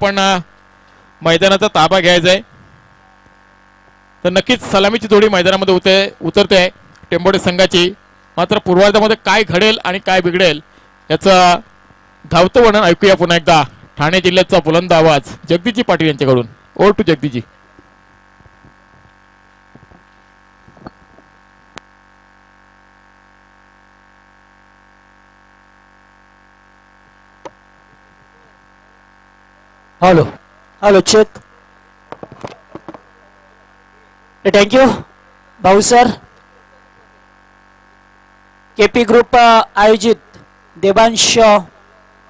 पण मैदानाचा ताबा घ्यायचा आहे तर नक्कीच सलामीची जोडी मैदानामध्ये उतरते आहे टेंबोडे संघाची. मात्र पूर्वार्धामध्ये काय घडेल आणि काय बिघडेल याचं धावतं वर्णन ऐकूया पुन्हा एकदा. ठाणे जिल्ह्याचा बुलंद आवाज जगदीजी पाटील यांच्याकडून. Over to Jagdiji. Hello hello check. Thank you भाऊ सर. केपी ग्रुप आयोजित देवांश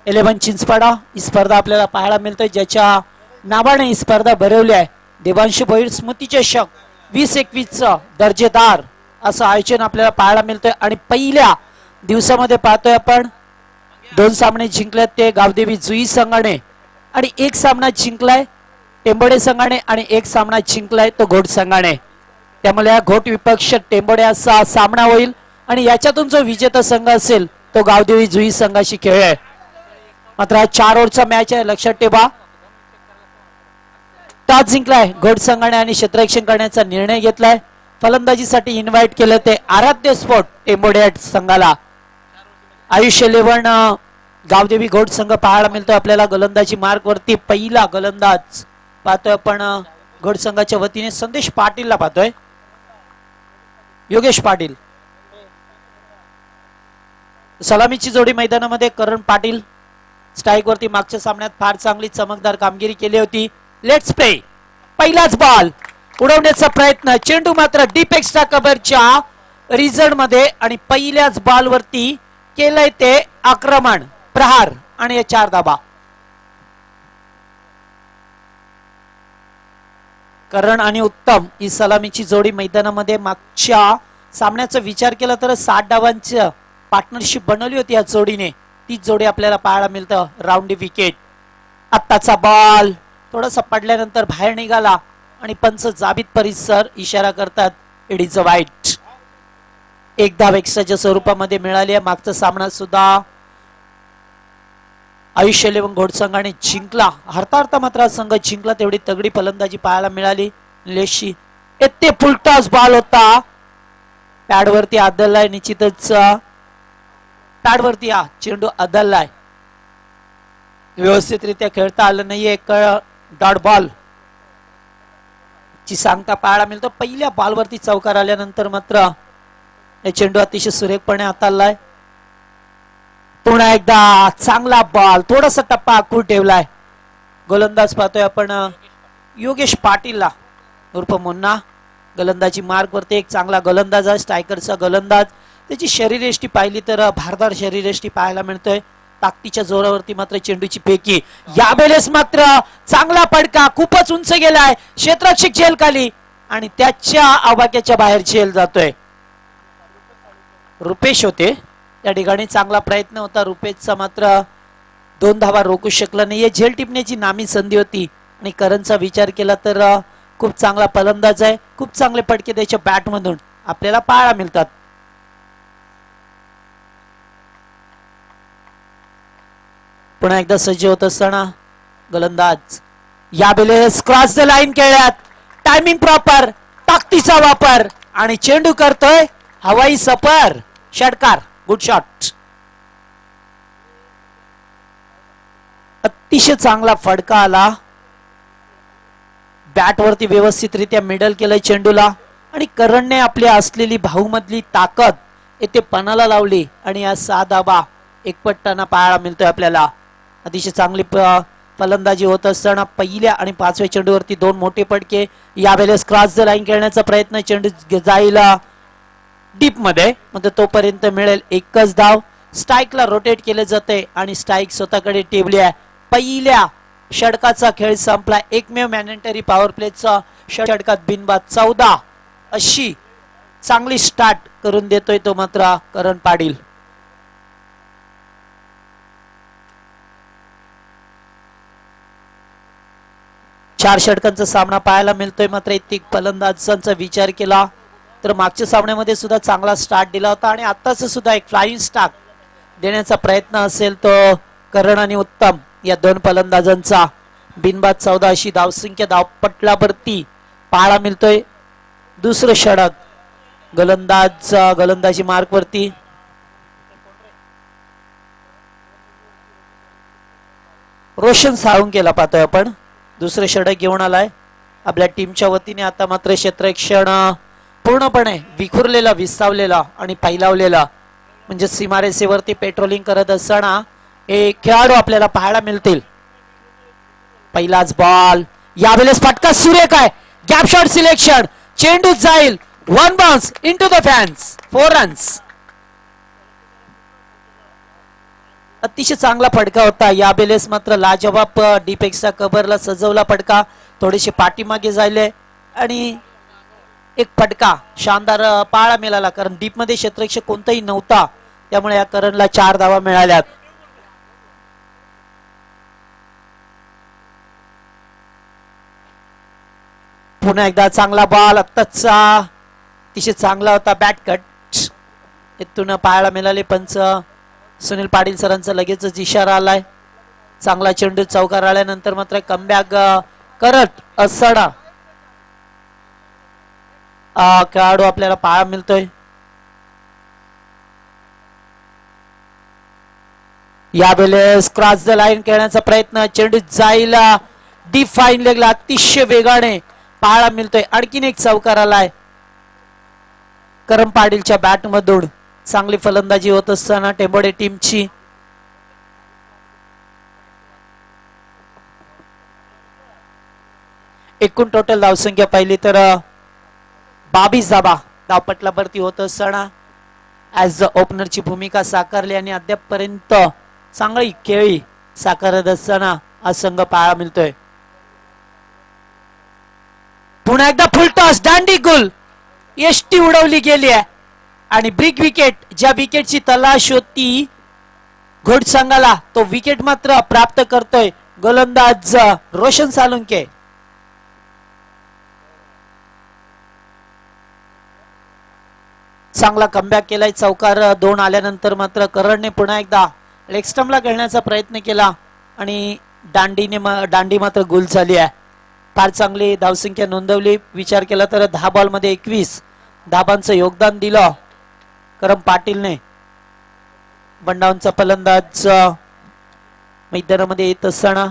11 चिंचपाडा ही स्पर्धा आपल्याला पाहायला मिळते, ज्याच्या नावाने ही स्पर्धा भरवली आहे. देवांश भोईर स्मृती चषक 2021 दर्जेदार असं आयोजन आपल्याला पाहायला मिळतंय. आणि पहिल्या दिवसामध्ये पाहतोय आपण 2 सामने जिंकलेत ते गावदेवी जुई संघाने आणि 1 सामना जिंकलाय टेंबोडे संघाने आणि 1 सामना जिंकलाय तो घोट संघाने. त्यामुळे या घोट विपक्ष टेंबोडे असा सामना होईल आणि याच्यातून जो विजेता संघ असेल तो गावदेवी जुई संघाशी खेळ आहे. मात्र हा 4 ओव्हरचा मॅच आहे, लक्षात ठेवा. टॉस जिंकलाय घोट संघाने आणि क्षेत्ररक्षण करण्याचा निर्णय घेतलाय. फलंदाजीसाठी इन्व्हाइट केलं ते आराध्य स्पोर्ट टेंबोडे संघाला. आयुष्य 11 गावदेवी घोट संघ पाहायला मिळतो आपल्याला. गोलंदाजी मार्क वरती पहिला गोलंदाज पाहतोय आपण घोट संघाच्या वतीने संदेश पाटीलला पाहतोय. योगेश पाटील. सलामीची जोडी मैदानामध्ये करण पाटील स्ट्राईक वरती मागच्या सामन्यात फार चांगली चमकदार कामगिरी केली होती. Let's play. पहिलाच बॉल उडवण्याचा प्रयत्न, चेंडू मात्र डीप एक्स्ट्रा कव्हरच्या रिझल्ट मध्ये आणि पहिल्याच बॉल वरती केलंय ते आक्रमण प्रहार आणि 4 धाबा. करण आणि उत्तम ही सलामीची जोडी मैदानामध्ये मागच्या सामन्याचा विचार केला तर 60 धावांचं पार्टनरशिप बनवली होती या जोडीने. तीच जोडी आपल्याला पाहायला मिळतं. Round wicket. आत्ताचा बॉल थोडासा पडल्यानंतर बाहेर निघाला आणि पंच जाबीत परिसर इशारा करतात इट इज अ वाईट. 1 धाव एक्स्ट्राच्या स्वरूपामध्ये मिळाली आहे. मागचा सामना सुद्धा आयुष्य 11 घोट संघाने जिंकला. हरता मात्र संघ जिंकला. तेवढी तगडी फलंदाजी पाहायला मिळाली लेशी. ते फुलटॉस बॉल होता. पॅडवरती आदललाय. निश्चितच पॅडवरती चेंडू आदललाय. व्यवस्थितरित्या खेळता आलं नाहीये. एक डॉट बॉल ची सांगता पाहायला मिळतो. पहिल्या बॉलवरती चौकार आल्यानंतर मात्र चेंडू अतिशय सुरेखपणे हाताळलाय. पुन्हा एकदा चांगला बॉल, थोडासा टप्पा आखून ठेवलाय. गोलंदाज पाहतोय आपण योगेश पाटीलला उर्फ मुन्ना. गोलंदाजी मार्ग वरती एक चांगला गोलंदाज आहे. स्ट्रायकरचा गोलंदाज. त्याची शरीरयष्टी पाहिली तर भारदार शरीरयष्टी पाहायला मिळतोय. ताकदीच्या जोरावरती मात्र चेंडूची फेकी. यावेळेस मात्र चांगला फटका, खूपच उंच गेलाय. क्षेत्ररक्षक झेल खाली आणि त्याच्या आवाक्याच्या बाहेर झेल जातोय. रुपेश होते त्या ठिकाणी. चांगला प्रयत्न होता रुपेशचा, मात्र 2 धावा रोखू शकला नाहीये. झेल टिपण्याची नामी संधी होती आणि करणचा विचार केला तर खूप चांगला फलंदाज आहे. खूप चांगले फटके त्याच्या बॅट मधून आपल्याला पाहायला मिळतात. पुन्हा एकदा सज्ज होत असताना गोलंदाज यावेळेस क्रॉस द लाईन खेळल्यात. टायमिंग प्रॉपर, ताकदीचा वापर आणि चेंडू करतोय हवाई सफर. षटकार. Good shot. अतिशय चांगला फटका आला. बॅट वरती व्यवस्थितरित्या मिडल केलंय चेंडूला आणि करणने आपली असलेली भाऊमधली ताकद येथे पणाला लावली आणि या 6 धाबा एकपट्टाना पाहायला मिळतोय आपल्याला. अतिशय चांगली फलंदाजी होत असताना पहिल्या आणि 5व्या चेंडूवरती 2 मोठे फटके. यावेळेस क्रॉस द लाईन खेळण्याचा प्रयत्न. चेंडू जाईल डीप मध्ये, म्हणजे तोपर्यंत मिळेल 1च धाव. स्ट्राईकला रोटेट केले जाते आणि स्ट्राईक स्वतःकडे टेबली आहे. पहिल्या षटकाचा खेळ संपला. एकमेव मॅनेटरी पॉवर प्लेचा षटकात बिनबाद 14 अशी चांगली स्टार्ट करून देतोय तो मात्र करण पाटील. चार षटकांचा सामना पाहायला मिळतोय. मात्र इतकी फलंदाजांचा विचार केला तर मागच्या सामन्यामध्ये सुद्धा चांगला स्टार्ट दिला होता आणि आताच सुद्धा एक फ्लाइंग स्टार्ट देण्याचा प्रयत्न असेल तो करण आणि उत्तम या 2 फलंदाजांचा. बिनबाद 14 अशी धावसंख्या धावपटलावरती पाहायला मिळतोय. दुसरं षटक गोलंदाजी मार्क वरती. रोशन साळुंकेला पाहतोय आपण. दुसरं षटक घेऊन आलाय आपल्या टीमच्या वतीने. आता मात्र क्षेत्ररक्षण पूर्णपणे विखुरलेला, विस्तावलेला आणि पायलावलेला म्हणजे सीमारेषेवरती पेट्रोलिंग करत असताना हे खेळाडू आपल्याला पाहायला मिळतील. पहिलाच बॉल, यावेळेस फटका सुरेख आहे. गॅप शॉट सिलेक्शन, चेंडू जाईल, one bounce into the fans, 4 runs. अतिशय चांगला फटका होता. यावेळेस मात्र लाजवाब डीपेक्सचा कव्हरला सजवला फटका. थोडेसे पाठीमागे जायले आणि एक फटका शानदार पाहायला मिळाला, कारण डीप मध्ये क्षेत्ररक्षक कोणताही नव्हता, त्यामुळे या करणला 4 धावा मिळाल्यात. पुन्हा एकदा चांगला बॉल, आत्ताचा अतिशय चांगला होता बॅट कट. इथून पाहायला मिळाले पंच सुनील पाटील सरांचा लगेचच इशारा आलाय. चांगला चेंडू चौकार आल्यानंतर मात्र कमबॅक करत असताना खेळाडू आपल्याला पाहायला मिळतोय. यावेळेस क्रॉस द लाईन खेळण्याचा प्रयत्न, चेंडू जाईल डीप फाईन लेगला, अतिशय वेगाने पाहायला मिळतोय. आणखीन एक चौकार आलाय करम पाटीलच्या बॅट मधून. चांगली फलंदाजी होत असताना टेंबोडे टीमची. एकूण टोटल धावसंख्या पाहिली तर 22 धावा धावपटलावरती होत असताना ऍज ओपनरची भूमिका साकारली आणि अद्यापपर्यंत चांगली खेळी साकारत असताना हा संघ पाहायला मिळतोय. पुन्हा एकदा फुलटॉस, दांडी गुल, एसटी उडवली गेली आहे आणि ब्रिक विकेट, ज्या विकेटची तलाश होती घोडसंघाला, तो विकेट मात्र प्राप्त करतोय गोलंदाज रोशन साळुंके. चांगला कमबॅक केलाय. चौकार 2 आल्यानंतर मात्र करणने पुन्हा एकदा लेग स्टंपला खेळण्याचा प्रयत्न केला आणि दांडी मात्र गुल झाली आहे. फार चांगली धावसंख्या नोंदवली. विचार केला तर 10 बॉल मध्ये 21 धाबांचं योगदान दिलं करम पाटीलने. बंडाऊनचा फलंदाज मैदानामध्ये येत असताना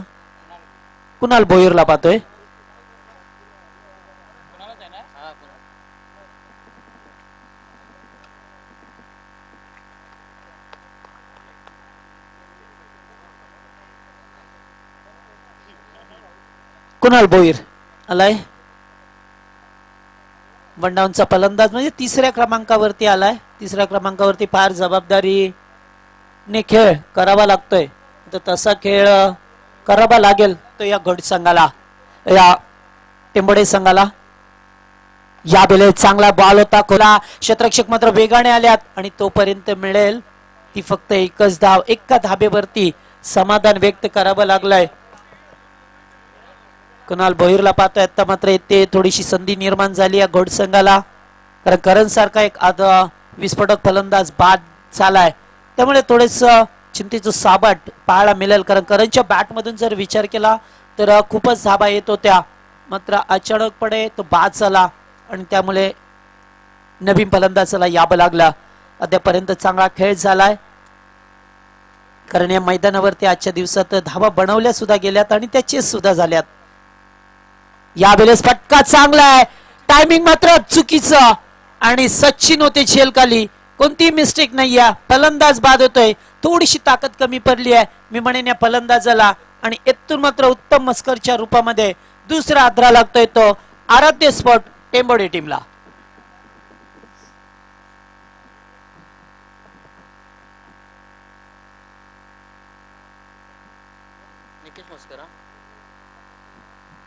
कुणाल भोईरला पाहतोय. कुणाल भोईर आलाय. बंडाऊनचा फलंदाज म्हणजे 3ऱ्या क्रमांकावरती आलाय. 3ऱ्या क्रमांकावरती फार जबाबदारीने खेळ करावा लागतोय. तर तसा खेळ करावा लागेल तो या घोडसंघाला, या टेंबोडे संघाला. यावेळेस चांगला बॉल होता खोला. क्षेत्ररक्षक मात्र वेगाने आल्यात आणि तोपर्यंत मिळेल ती फक्त एकच धाव. एका धाबेवरती समाधान व्यक्त करावं लागलंय. कुणाल भोईरला पाहतोय. आता मात्र येथे थोडीशी संधी निर्माण झाली या घोडसंघाला, कारण करण सारखा एक विस्फोटक फलंदाज बाद झालाय, त्यामुळे थोडेस चिंतेचं साबाट पाहायला मिळेल. कारण करणच्या बॅट मधून जर विचार केला तर खूपच धाबा येत होत्या, मात्र अचानकपणे तो बाद झाला आणि त्यामुळे नवीन फलंदाजाला यावं लागला. अद्यापर्यंत चांगला खेळ झालाय, कारण या मैदानावरती आजच्या दिवसात धाबा बनवल्या सुद्धा गेल्यात आणि त्या चेस सुद्धा झाल्यात. यावेळेस फटका चांगला आहे, टायमिंग मात्र चुकीचं आणि सचिन होते झेलखाली. कोणतीही मिस्टेक नाही आहे. फलंदाज बाद होतोय. थोडीशी ताकद कमी पडली आहे मी म्हणेन या फलंदाजाला, आणि येथून मात्र उत्तम मस्करच्या रूपामध्ये दुसरा आद्रा लागतोय तो आराध्य स्पॉट टेंबोडे टीमला.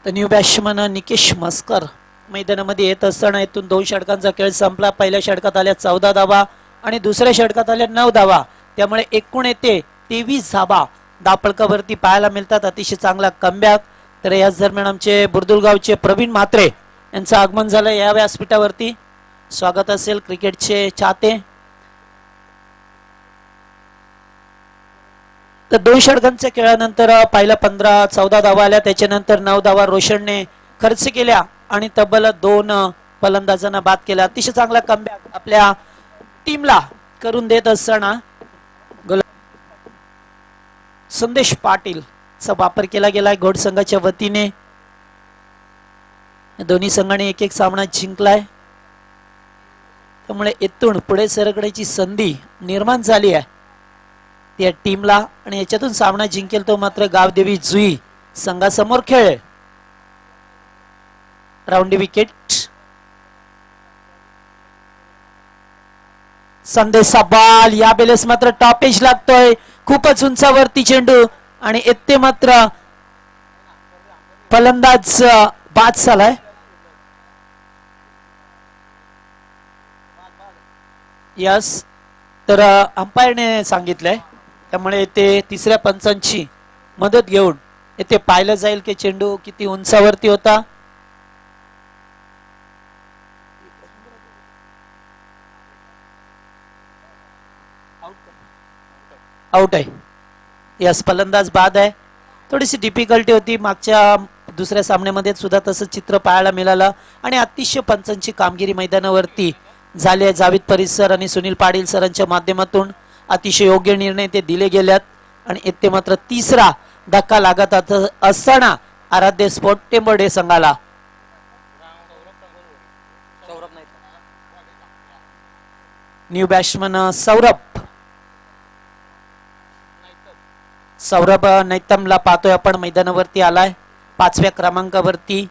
तर न्यू बॅट्समन निकेश मस्कर मैदानामध्ये येत असताना इथून 2 षटकांचा खेळ संपला. पहिल्या षटकात आल्या 14 धावा आणि दुसऱ्या षटकात आल्या 9 धावा, त्यामुळे एकूण येते 23 धावा धापळकावरती पाहायला मिळतात. अतिशय चांगला कमबॅक. तर याच दरम्यान आमचे बुर्दुलगावचे प्रवीण म्हात्रे यांचं आगमन झालं या व्यासपीठावरती. स्वागत असेल क्रिकेटचे चाहते. तर 2 षटकांच्या खेळानंतर पहिल्या 15-14 धावा आल्या, त्याच्यानंतर 9 धावा रोशनने खर्च केल्या आणि तब्बल 2 फलंदाजांना बाद केला. अतिशय चांगला कमबॅक आपल्या टीमला करून देत असताना संदेश पाटील चा वापर केला गेलाय घोड संघाच्या वतीने. दोन्ही संघाने एक एक सामना जिंकलाय, त्यामुळे इथून पुढे सरकण्याची संधी निर्माण झाली आहे त्या टीमला आणि याच्यातून सामना जिंकेल तो मात्र गावदेवी जुई संघासमोर खेळ. राऊंडी विकेट संदेशा बॉल या बेलेस मात्र टॉपेज लागतोय, खूपच उंचावरती चेंडू आणि इथे मात्र फलंदाज बाद झालाय. यस, तर अंपायरने सांगितलंय, त्यामुळे ते तिसऱ्या पंचांची मदत घेऊन येथे पाहिलं जाईल की चेंडू किती उंचावरती होता. आउट आहे. यस, फलंदाज बाद आहे. थोडीशी डिफिकल्टी होती मागच्या दुसऱ्या सामन्यामध्ये सुद्धा तसं चित्र पाहायला मिळालं आणि अतिशय पंचांची कामगिरी मैदानावरती झाली आहे. जावेद परिसर आणि सुनील पाटील सरांच्या माध्यमातून अतिशय योग्य निर्णय ते दिले गेल्यात आणि इथे मात्र तिसरा धक्का लागत असताना आराध्य स्पोर्ट टेंबर्डे संघाला न्यू बॅट्समन सौरभ नैतमला पाहतोय आपण मैदानावरती आलाय 5व्या क्रमांकावरती.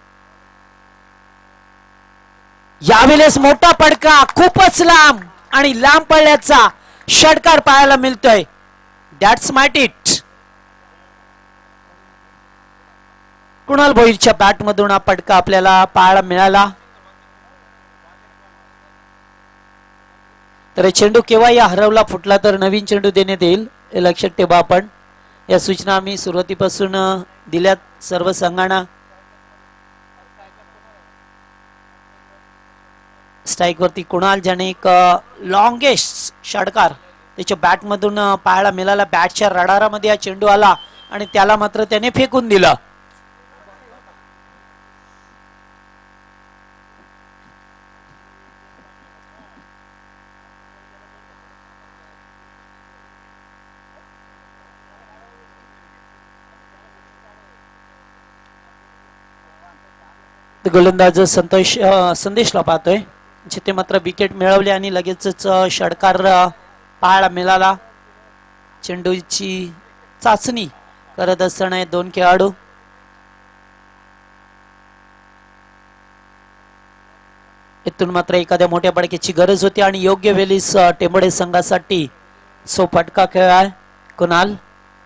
यावेळेस मोठा पडका खूपच लांब आणि लांब पडल्याचा षटकार पाहायला मिळतोय. That's might it. कुणाल भोईरच्या बॅट मधून हा पडका आपल्याला पाहायला मिळाला. तर चेंडू केव्हा या हरवला फुटला तर नवीन चेंडू देण्यात येईल हे लक्षात ठेवा आपण. या सूचना आम्ही सुरुवातीपासून दिल्यात सर्व संघांना. स्ट्राईक वरती कुणाल ज्याने एक लॉंगेस्ट षटकार त्याच्या बॅट मधून पाहायला मिळाला. बॅटच्या रडारामध्ये हा चेंडू आला आणि त्याला मात्र त्याने फेकून दिला. गोलंदाज संदेशला पाहतोय जिथे मात्र विकेट मिळवली आणि लगेचच षटकार पाहायला मिळाला. चेंडूची चाचणी करत असताना 2 खेळाडू इथून मात्र एखाद्या मोठ्या पडक्याची गरज होती आणि योग्य वेळीस टेंबडे संघासाठी फटका खेळ आहे. कुणाल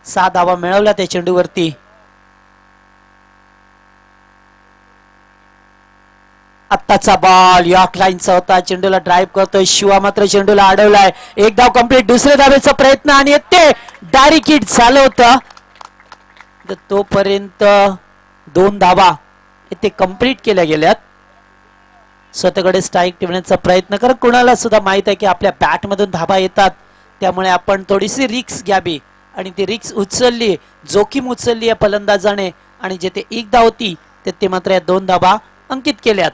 6 धावा मिळवल्या त्या चेंडूवरती. आत्ताचा बॉल यॉर्क लाईनचा होता. चेंडूला ड्राईव्ह करतोय शिवा मात्र चेंडूला अडवलाय. एक धाव कंप्लीट. दुसऱ्या धावेचा प्रयत्न आणि ते डायरेक्ट हिट झालं होतं. तोपर्यंत 2 धावा इथे कंप्लीट केल्या गेल्यात. स्वतःकडे स्ट्राईक ठेवण्याचा प्रयत्न करत कुणाला सुद्धा माहित आहे की आपल्या बॅट मधून धावा येतात, त्यामुळे आपण थोडीशी रिक्स घ्यावी आणि ती रिक्स उचलली, जोखीम उचलली या फलंदाजाने आणि जेथे 1 धाव होती ते मात्र या 2 धावा अंकित केल्यात.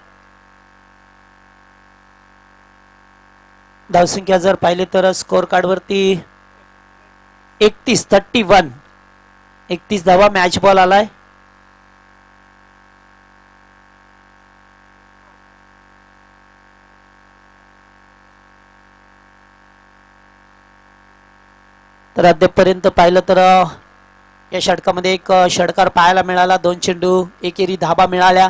धावसंख्या जर पाहिले तर स्कोर कार्ड वरती 31 धावा मॅच बॉल आलाय. तर अद्यापर्यंत पाहिलं तर या षटकामध्ये एक षटकार पाहायला मिळाला. 2 चेंडू एकेरी धाबा मिळाल्या.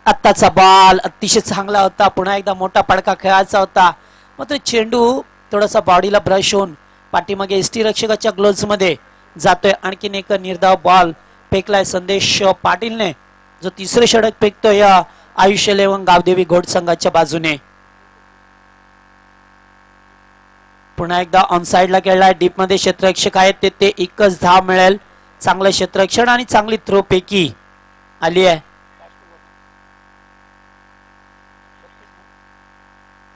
आत्ताचा बॉल अतिशय चांगला होता. पुन्हा एकदा मोठा पडका खेळायचा होता, मात्र चेंडू थोडासा बॉडीला ब्रश होऊन पाठीमागे एसटी रक्षकाच्या ग्लोव्ज मध्ये जातोय. आणखीन एक निर्धाव बॉल फेकलाय संदेश पाटीलने, जो तिसरे षटक फेकतोय या आयुष्य लेवंग गावदेवी घोड संघाच्या बाजूने. पुन्हा एकदा ऑन साइडला खेळलाय. डीप मध्ये क्षेत्ररक्षक आहेत ते एकच धाव मिळेल. चांगलं क्षेत्ररक्षण आणि चांगली थ्रो पैकी आली आहे.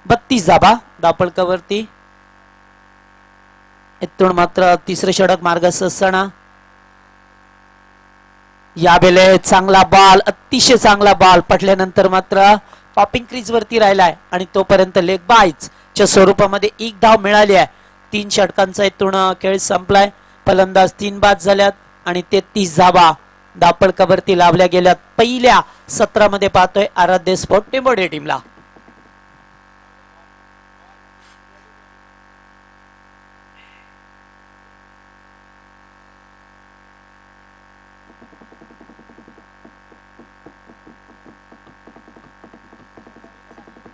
32 धाबा धावफलकावरती. इथून मात्र तिसरे षटक मार्गस्थ असताना यावेळे चांगला बॉल, अतिशय चांगला बॉल पडल्यानंतर मात्र पॉपिंग क्रीज वरती राहिलाय आणि तोपर्यंत लेग बायच च्या स्वरूपामध्ये एक धाव मिळाली आहे. 3 षटकांचा इथून खेळ संपलाय. फलंदाज 3 बाद झाल्यात आणि 33 धावा धावपळकावरती लावल्या गेल्यात. पहिल्या सत्रामध्ये पाहतोय आराध्य स्पोर्ट टेंबोडे टीमला.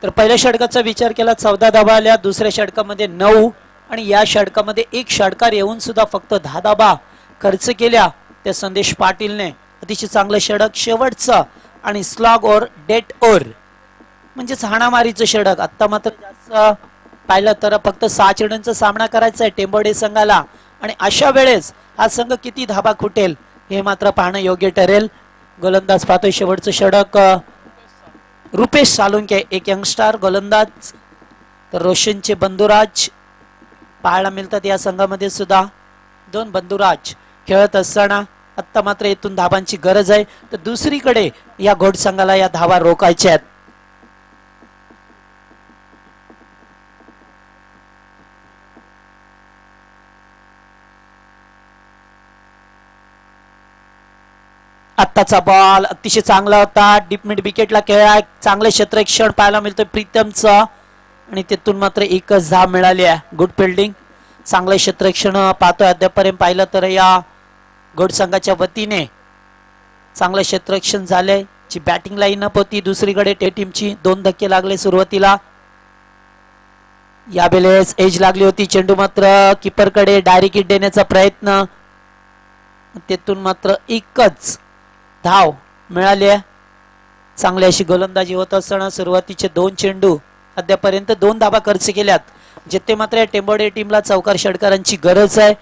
तर पहिल्या षटकाचा विचार केला 14 धावा आल्या, दुसऱ्या षटकामध्ये 9 आणि या षटकामध्ये एक षटकार येऊन सुद्धा फक्त 10 धावा खर्च केल्या. त्या संदेश पाटीलने अतिशय चांगलं षटक शेवटचं आणि स्लॉग ओर डेट ओर म्हणजेच हाणामारीचं षटक. आता मात्र जास्त पाहिलं तर फक्त 6 चेंडूंचा सामना करायचा आहे टेंबोडे संघाला आणि अशा वेळेस हा संघ किती धावा खुटेल हे मात्र पाहणं योग्य ठरेल. गोलंदाज पाहतोय शेवटचं षटक रुपेश सालुंके, एक यंगस्टार गोलंदाज. तर रोशनचे बंधुराज पाहायला मिळतात या संघामध्ये सुद्धा. 2 बंधुराज खेळत असताना आता मात्र इथून धावांची गरज आहे. तर दुसरीकडे या घोडसंघाला या धावा रोखायच्या आहेत. आत्ताचा बॉल अतिशय चांगला होता. डीप मिड विकेटला खेळा. चांगले क्षेत्ररक्षण पाहायला मिळतोय प्रीतमचं आणि तिथून मात्र एकच धाव मिळाली आहे. गुड फिल्डिंग, चांगले क्षेत्ररक्षण पाहतोय. अद्यापर्यंत पाहिलं तर या घोड संघाच्या वतीने चांगलं क्षेत्ररक्षण झालंय. जी बॅटिंग लाईनअप होती दुसरीकडे टे टीमची 2 धक्के लागले सुरुवातीला. यावेळेस एज लागली होती. चेंडू मात्र किपरकडे डायरेक्ट हिट देण्याचा प्रयत्न, तिथून मात्र एकच धाव मिळाली आहे. चांगली अशी गोलंदाजी होत असताना सुरुवातीचे 2 चेंडू अद्यापर्यंत 2 धावा खर्च केल्यात. जिथे मात्र या टेंबोडे टीमला चौकार षटकारांची गरज आहे.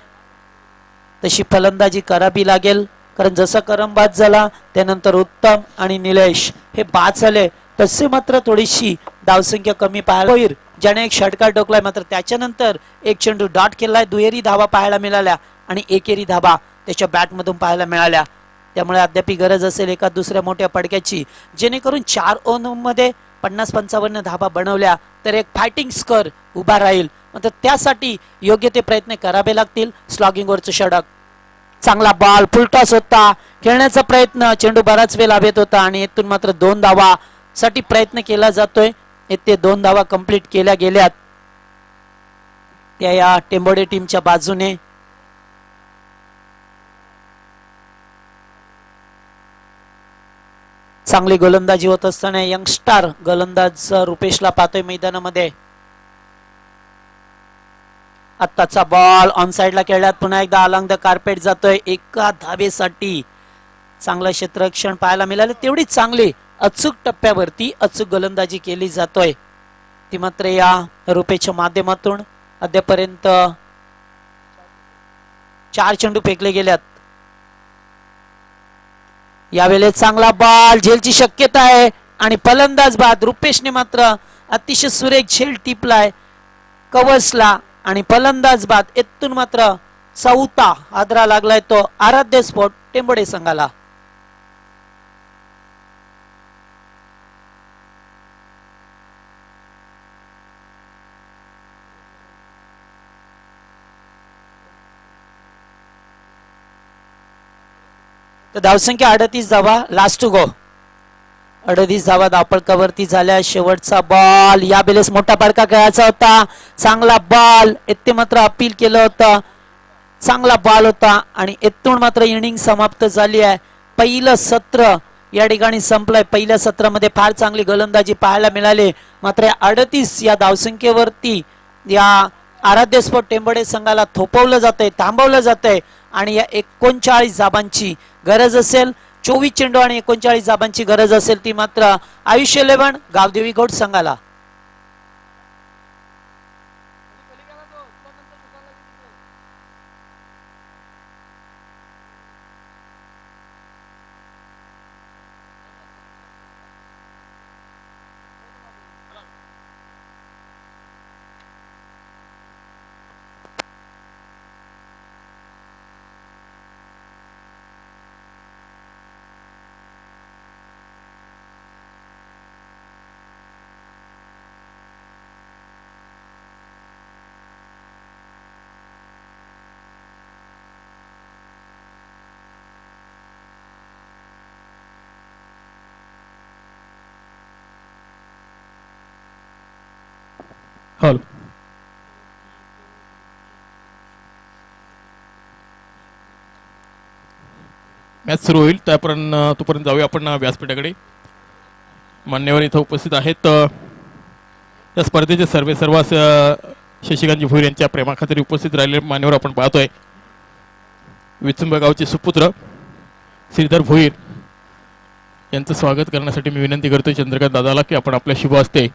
तशी फलंदाजी करावी लागेल कारण जसा करम बाद झाला त्यानंतर उत्तम आणि निलेश हे बाद झाले तसे मात्र थोडीशी धावसंख्या कमी पाहायला होईल. ज्याने एक षटकार डोकलाय मात्र त्याच्यानंतर एक चेंडू डॉट केलाय. दुहेरी धावा पाहायला मिळाल्या आणि एकेरी धावा त्याच्या बॅटमधून पाहायला मिळाल्या. त्यामुळे अद्यापही गरज असेल एका दुसऱ्या मोठ्या पडक्याची जेणेकरून 4 ओव्हरमध्ये 50-55 धावा बनवल्या तर एक फायटिंग स्कोर उभा राहील. मात्र त्यासाठी योग्य ते प्रयत्न करावे लागतील. स्लॉगिंग वरचं षटक, चांगला बॉल, फुलटॉस होता, खेळण्याचा प्रयत्न, चेंडू बराच वेळ लाभत होता आणि इथून मात्र 2 धावा साठी प्रयत्न केला जातोय. येथे 2 धावा कंप्लीट केल्या गेल्यात त्या या टेंबोडे टीमच्या बाजूने. चांगली गोलंदाजी होत असताना यंगस्टार गोलंदाज रुपेशला पाहतोय मैदानामध्ये. आत्ताचा बॉल ऑन साइडला खेळल्यात. पुन्हा एकदा अलॉंग द कार्पेट जातोय. एका धावेसाठी चांगलं क्षेत्ररक्षण पाहायला मिळालं. तेवढीच चांगली अचूक टप्प्यावरती अचूक गोलंदाजी केली जातोय ती मात्र या रुपेशच्या माध्यमातून. अद्यापर्यंत 4 चेंडू फेकले गेल्यात. यावेळेस चांगला बॉल, झेलची शक्यता आहे आणि फलंदाज बाद. रुपेशने मात्र अतिशय सुरेख झेल टिपलाय कवचला आणि फलंदाज बाद. इथून मात्र 4था हादरा लागलाय तो आराध्य स्पोर्ट टेंबोडे संघाला. तर धावसंख्या 38 धावा, लास्ट टू गो. 38 धावा धावपळकावरती झाल्या. शेवटचा बॉल, या बेलेस मोठा फडका खेळायचा होता. चांगला बॉल, इथे मात्र अपील केलं होतं. चांगला बॉल होता आणि इथून मात्र इनिंग समाप्त झाली आहे. पहिलं सत्र या ठिकाणी संपलंय. पहिल्या सत्रामध्ये फार चांगली गोलंदाजी पाहायला मिळाली. मात्र 38 या धावसंख्येवरती या आराध्य स्पोर्ट टेंबोडे संघाला थोपवलं जातंय, थांबवलं जातंय आणि या 39 धाबांची गरज असेल. 24 चेंडू आणि 39 धाबांची गरज असेल ती मात्र आयुष्य 11 गावदेवी घोड संघाला. हॅलो. मॅच सुरू होईल तोपर्यंत जाऊया आपण व्यासपीठाकडे. मान्यवर इथं उपस्थित आहेत. या स्पर्धेचे सर्व शशिकांतजी भोईर यांच्या प्रेमाखातीर उपस्थित राहिलेले मान्यवर आपण पाहतोय. विचुंब गावचे सुपुत्र श्रीधर भोईर यांचं स्वागत करण्यासाठी मी विनंती करतोय चंद्रकांत दादाला की आपण आपल्या शुभ हस्ते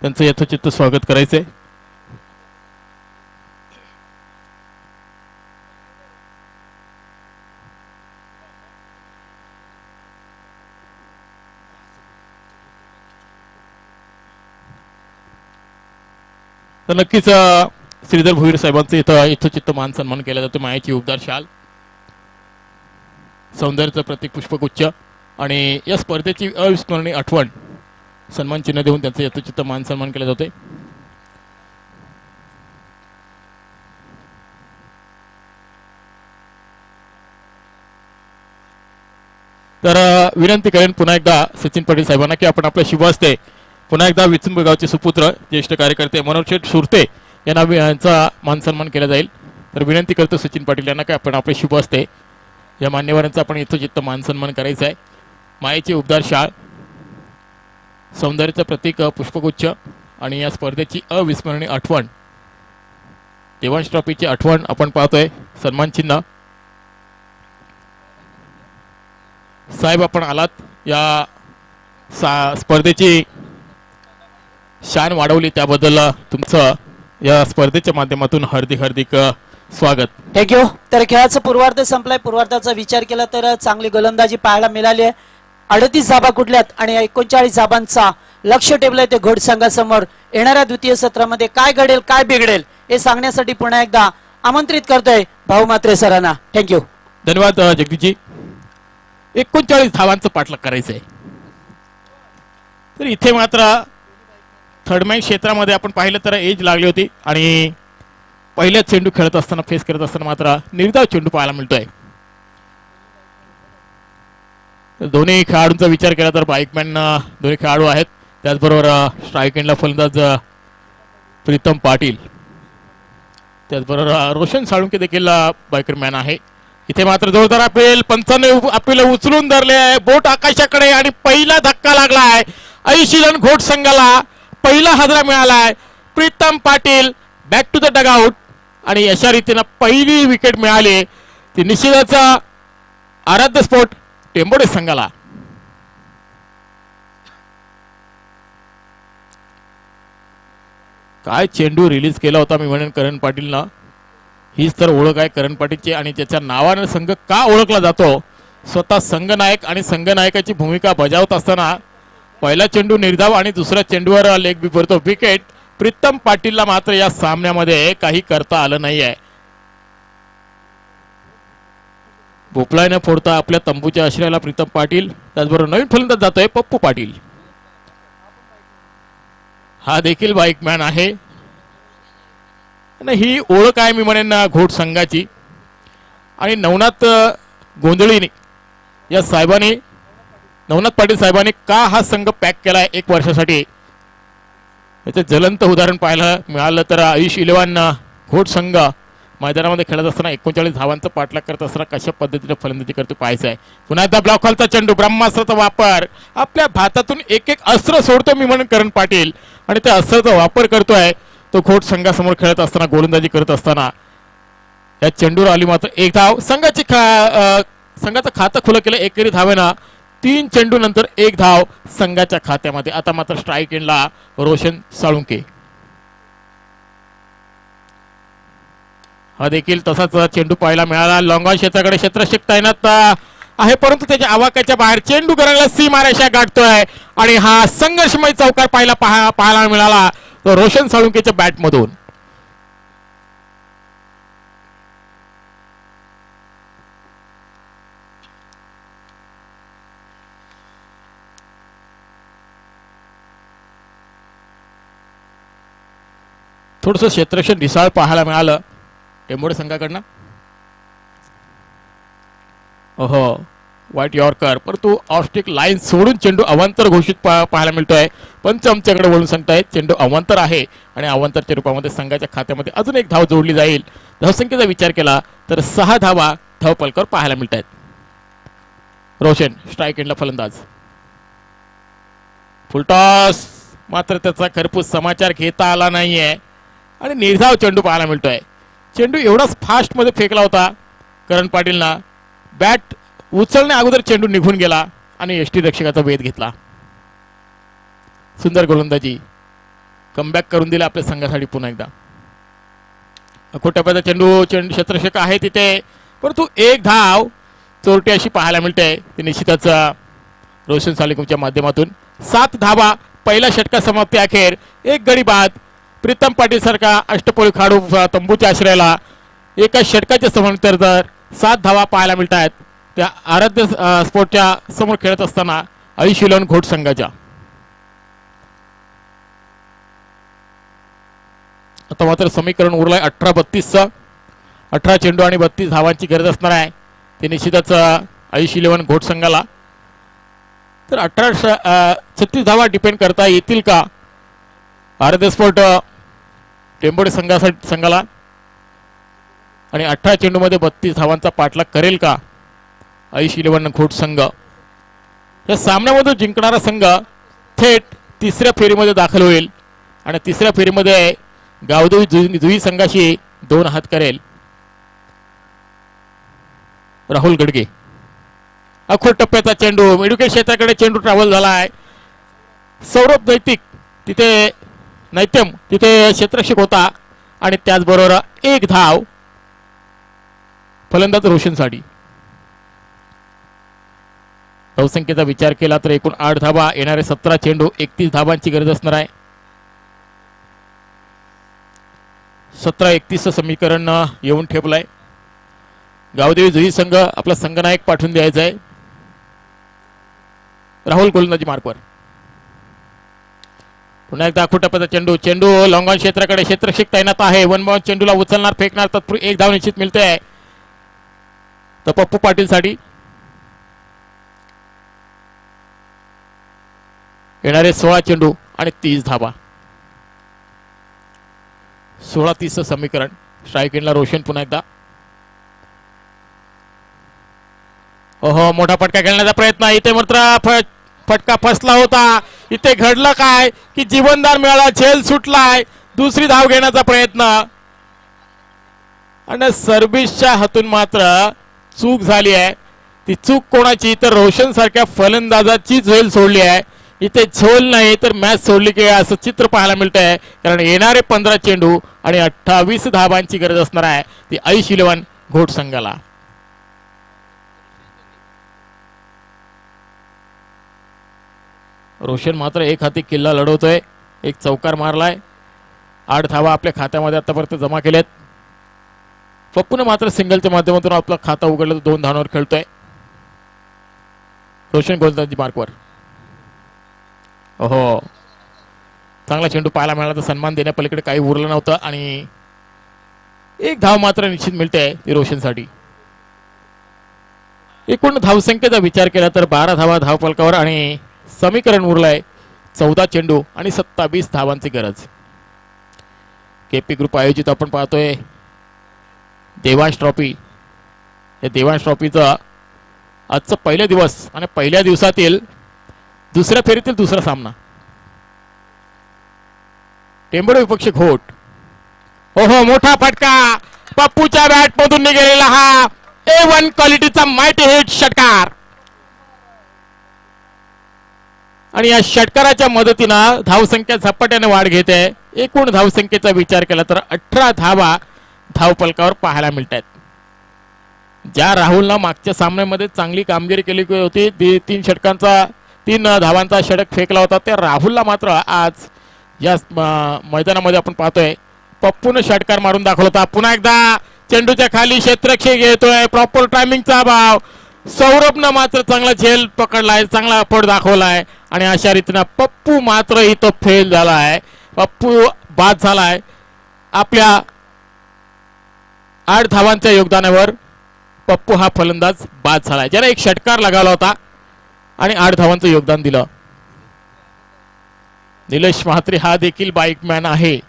त्यांचं यथोचित्त स्वागत करायचंय. तर नक्कीच श्रीधर भोईर साहेबांचं इथं यथोचित्त मान सन्मान केला जातो. मायाची उबदार शाल, सौंदर्याचं प्रतीक पुष्पगुच्छ आणि या स्पर्धेची अविस्मरणीय आठवण सन्मान चिन्ह देऊन त्यांचं यथोचित्त मान सन्मान केला जातोय. तर विनंती करेन पुन्हा एकदा सचिन पाटील साहेबांना की आपण आपल्या शुभ हस्ते पुन्हा एकदा विचुंब गावचे सुपुत्र ज्येष्ठ कार्यकर्ते मनोज शेठ सुरते यांचा मान सन्मान केला जाईल. तर विनंती करतो सचिन पाटील यांना की आपण आपले शुभ हस्ते या मान्यवरांचा आपण यथोचित्त मान सन्मान करायचा आहे. मायेची उबदार शाळ, सौंदर्याचं प्रतीक पुष्पगुच्छ आणि या स्पर्धेची अविस्मरणीय आठवण, देवांश ट्रॉफीची आठवण आपण पाहतोय. सन्मान चिन्ह साहेब आपण आलात, या स्पर्धेची शान वाढवली त्याबद्दल तुमचं या स्पर्धेच्या माध्यमातून हार्दिक स्वागत. थँक्यू. तर खेळाचा पूर्वार्ध संपलाय. पूर्वार्धाचा विचार केला तर चांगली गोलंदाजी पाहायला मिळाली आहे. 38 धाबा कुठल्यात आणि 39 धाबांचा लक्ष ठेवलंय ते घोड संघासमोर. येणाऱ्या द्वितीय सत्रामध्ये काय घडेल काय बिघडेल हे सांगण्यासाठी पुन्हा एकदा आमंत्रित करतोय भाऊ म्हात्रे सरांना. थँक्यू. धन्यवाद जगदीशजी. 39 धावांचं पाठलाग करायचंय. तर इथे मात्र थर्डमॅन क्षेत्रामध्ये आपण पाहिलं तर एज लागली होती आणि पहिल्या चेंडू खेळत असताना फेस करत असताना मात्र निर्धाव चेंडू पाहायला मिळतोय. दोन्ही खेळाडूंचा विचार केला तर बाईकमॅन दोन्ही खेळाडू आहेत. त्याचबरोबर स्ट्राईक एंडला फलंदाज प्रीतम पाटील, त्याचबरोबर रोशन साळुंके देखील बाईकरमॅन आहे. इथे मात्र जोरदार अपील, पंचाने अपील उचलून धरले आहे, बोट आकाशाकडे आणि पहिला धक्का लागलाय ऐशिलन घोट संघाला. पहिला हादरा मिळालाय. Pritam Patil back to the dugout आणि अशा रीतीनं पहिली विकेट मिळाली. ती निश्चितच आराध्य स्पोर्ट टेंबोडे संघाला. काय चेंडू रिलीज केला होता मी म्हणेन करण पाटीलनं. हीच तर ओळख आहे करण पाटीलची आणि त्याच्या नावाने संघ का ओळखला जातो. स्वतः संघनायक आणि संघनायकाची भूमिका बजावत असताना पहिला चेंडू निर्धाव आणि दुसऱ्या चेंडूवर लेग बी पडतो विकेट. प्रीतम पाटीलला मात्र या सामन्यामध्ये काही करता आलं नाही आहे. भोपळा न फोडता आपल्या तंबूच्या आश्रयाला प्रीतम पाटील, त्याचबरोबर नवीन फलंदाज जातोय पप्पू पाटील. हा देखील बाईकमॅन आहे. ही ओळख आहे मी म्हणेन घोट संघाची. आणि नवनाथ गोंधळीने या साहेबांनी, नवनाथ पाटील साहेबांनी का हा संघ पॅक केलाय 1 वर्षासाठी याचे ज्वलंत उदाहरण पाहायला मिळालं तर आयुष 11 घोट संघ मैदानामध्ये खेळत असताना 39 धावांचा पाठलाग करत असताना कशा पद्धतीने फलंदाजी करतो पाहायचं आहे. पुन्हा एकदा ब्लॉक खालचा चेंडू, ब्रह्मास्त्राचा वापर, आपल्या भातातून एक अस्त्र सोडतो मी म्हणून करण पाटील आणि त्या अस्त्राचा वापर करतोय तो घोट संघासमोर खेळत असताना गोलंदाजी करत असताना. या चेंडूवर आली मात्र 1 धाव. संघाचं खातं खुलं केलं एकेरी धावेनं. 3 चेंडू नंतर 1 धाव संघाच्या खात्यामध्ये. आता मात्र स्ट्राईक एंडला रोशन साळुंके. हा देखील तसाच चेंडू पाहायला मिळाला. लॉंगॉन क्षेत्राकडे क्षेत्ररक्षक तैनात आहे परंतु त्याच्या आवाक्याच्या बाहेर चेंडू गरंगला सीमारेषा गाठतोय आणि हा संघर्षमय चौकार पाहायला मिळाला तो रोशन साळुंकेच्या बॅटमधून. थोडस क्षेत्ररक्षण ढिसाळ पाहायला मिळालं टेंबोडे संघाकडनं. ओहो, व्हाईट यॉर्कर, परंतु ऑफस्टिक लाईन सोडून चेंडू अवांतर घोषित पाहायला मिळतोय. पंच आमच्याकडे वळून सांगतायत चेंडू अवांतर आहे आणि अवांतरच्या रूपामध्ये संघाच्या खात्यामध्ये अजून एक धाव जोडली जाईल. धावसंख्येचा विचार केला तर 6 धावा धावपलकावर पाहायला मिळत आहेत. रोशन स्ट्राईक एंडला फलंदाज, फुलटॉस, मात्र त्याचा खरपूस समाचार घेता आला नाहीये आणि निर्धाव चेंडू पाहायला मिळतोय. चेंडू एवढाच फास्ट मध्ये फेकला होता करण पाटीलना, बॅट उचलण्या अगोदर चेंडू निघून गेला आणि यष्टी रक्षकाचा वेध घेतला. सुंदर गोलंदाजी, कमबॅक करून दिला आपल्या संघासाठी पुन्हा एकदा. अकोटप्याचा चेंडू क्षेत्ररक्षक आहे तिथे, परंतु एक धाव चोरटी अशी पाहायला मिळते. ती निश्चितच रोशन सालिकुमच्या माध्यमातून. 7 धावा पहिल्या षटका समाप्ती अखेर. एक गडी बाद. प्रीतम पाटील सारखा अष्टपैलू खेळाडू तंबूच्या आश्रयाला एका षटकाच्या समांतर जर 7 धावा पाहायला मिळत आहेत त्या आराध्य स्पोर्टच्या समोर खेळत असताना अहिशिलन घोट संघाच्या. आता मात्र समीकरण उरलंय 18-32चं. 18 चेंडू आणि 32 धावांची गरज असणार आहे. ते निश्चितच अहिशिलन घोट संघाला. तर 36 धावा डिपेंड करता येतील का आराध्य स्पोर्ट टेंबोडे संघाला, आणि 18 चेंडूमध्ये 32 धावांचा पाठलाग करेल का अहिशिलन घोट संघ. या सामन्यामधून जिंकणारा संघ थेट तिसऱ्या फेरीमध्ये दाखल होईल आणि तिसऱ्या फेरीमध्ये गावदेवी जुई संघाशी 2 हात करेल. राहुल गडगे, अखोड टप्प्याचा चेंडू, मिडुके क्षेत्राकडे चेंडू ट्रॅव्हल झाला आहे. सौरभ नैत्यम तिथे क्षेत्ररक्षक होता आणि त्याचबरोबर एक धाव फलंदाज रोशनसाठी. धावसंख्येचा विचार केला तर एकूण 8 धावा, येणारे 17 चेंडू, 31 धावांची गरज असणार आहे. 17-31 समीकरण येऊन ठेवलंय. गावदेवी जुई संघ आपला संघनायक पाठवून द्यायचा आहे. राहुल गोलंदाजी मार्कवर. पुन्हा एकदा अखोटप्प्याचा चेंडू लॉंगॉन क्षेत्राकडे क्षेत्ररक्षक तैनात आहे. 1 बाउंड चेंडूला उचलणार, फेकणार, तत्पूर्वी एक धाव निश्चित मिळते आहे तर पप्पू पाटील साठी. येणारे 16 चेंडू आणि 30 धावा. 16-30 समीकरण. स्ट्राईक एंडला रोशन पुन्हा एकदा. ओहो, मोठा फटका खेळण्याचा प्रयत्न. इथे मात्र फटका फसला होता. इथे घडलं काय की जीवनदान मिळाला, झेल सुटलाय. दुसरी धाव घेण्याचा प्रयत्न आणि सर्व्हिसच्या हातून मात्र चूक झाली आहे. ती चूक कोणाची तर रोशन सारख्या फलंदाजाची झेल सोडली आहे. इथे झोल नाही तर मॅच सोडली की असं चित्र पाहायला मिळत आहे. कारण येणारे 15 चेंडू आणि 28 धावांची गरज असणार आहे ती अहिशिलन घोट संघाला. रोशन मात्र एक हाती किल्ला लढवतोय. एक चौकार मारलाय. 8 धावा आपल्या खात्यामध्ये आतापर्यंत जमा केल्यात. पप्पूने मात्र सिंगलच्या माध्यमातून आपलं खाता उघडलं, 2 धावांवर खेळतोय. रोशन गोलंदाजी मार्कवर. ओहो, चांगला चेंडू पाहायला मिळाला तर सन्मान देण्यापलीकडे काही उरलं नव्हतं आणि एक धाव मात्र निश्चित मिळते ती रोशनसाठी. एकूण धावसंख्येचा विचार केला तर 12 धावा धावफलकावर आणि समीकरण उरलंय 14 चेंडू आणि 27 धावांची गरज. केपी ग्रुप आयोजित आपण पाहतोय देवांश ट्रॉफी. या देवांश ट्रॉफीचा आजचा पहिला दिवस आणि पहिल्या दिवसातील दुसऱ्या फेरीतील दुसरा सामना. टेंबोडे विपक्ष घोट. ओहो, मोठा फटका. पप्पूच्या बॅट मधून निघालेला हा A1 क्वालिटीचा माइटी हिट षटकार आणि या षटकाराच्या मदतीनं धावसंख्या झपाट्याने वाढ घेते. एकूण धावसंख्येचा विचार केला तर 18 धावा धावफलकावर पाहायला मिळतात. ज्या राहुलनं मागच्या सामन्यामध्ये चांगली कामगिरी केली होती, 3 धावांचा षटक फेकला होता, त्या राहुलला मात्र आज या मैदानामध्ये आपण पाहतोय पप्पूने षटकार मारून दाखवला होता. पुन्हा एकदा चेंडूच्या खाली क्षेत्ररक्षक घेतोय. प्रॉपर टायमिंगचा अभाव. सौरभनं मात्र चांगला झेल पकडलाय, चांगला अफोर्ड दाखवलाय आणि अशा रीतीनं पप्पू मात्र इथं फेल झालाय. पप्पू बाद झालाय आपल्या 8 धावांच्या योगदानावर. पप्पू हा फलंदाज बाद झाला, ज्याने एक षटकार लगावला होता आणि 8 धावांचं योगदान दिलं. निलेश म्हात्रे हा देखील बाईकमॅन आहे.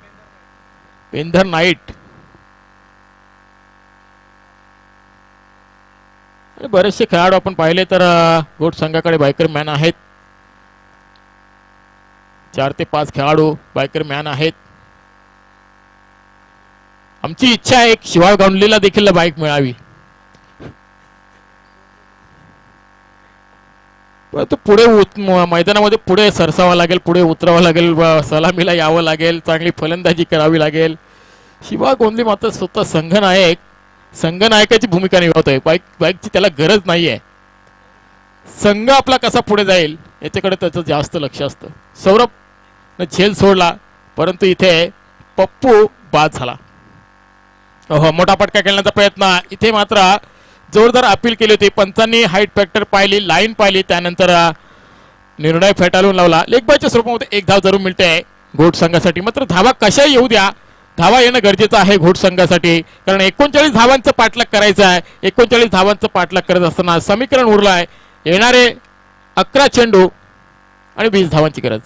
पेंधर नाईट आणि बरेचसे खेळाडू आपण पाहिले तर गोट संघाकडे बायकर मॅन आहेत. 4 ते 5 खेळाडू बायकर मॅन आहेत. आमची इच्छा आहे शिवाळ गावंडलीला देखील बाईक मिळावी, परंतु पुढे मैदानामध्ये पुढे सरसावं लागेल, पुढे उतरावं लागेल, सलामीला यावं लागेल, चांगली फलंदाजी करावी लागेल. शिवाळ गोंधली मात्र स्वतः संघनायकाची भूमिका निभावतोय. बाईकची त्याला गरज नाहीये. संघ आपला कसा पुढे जाईल याच्याकडे त्याचं जास्त लक्ष असतं. सौरभ झेल सोडला, परंतु इथे पप्पू बाद झाला. हो, मोठा फटका खेळण्याचा प्रयत्न. इथे मात्र जोरदार अपील केली होती. पंचांनी हाईट फॅक्टर पाहिली, लाईन पाहिली, त्यानंतर निर्णय फेटाळून लावला. लेग बायच्या स्वरूपामध्ये 1 धाव जरूर मिळते घोट संघासाठी. मात्र धावा कशा येऊ द्या, धावा येणं गरजेचं आहे घोट संघासाठी, कारण 39 धावांचं पाठलाग करायचं आहे. 39 धावांचं पाठलाग करत असताना समीकरण उरलं आहे. येणारे 11 चेंडू आणि 20 धावांची गरज.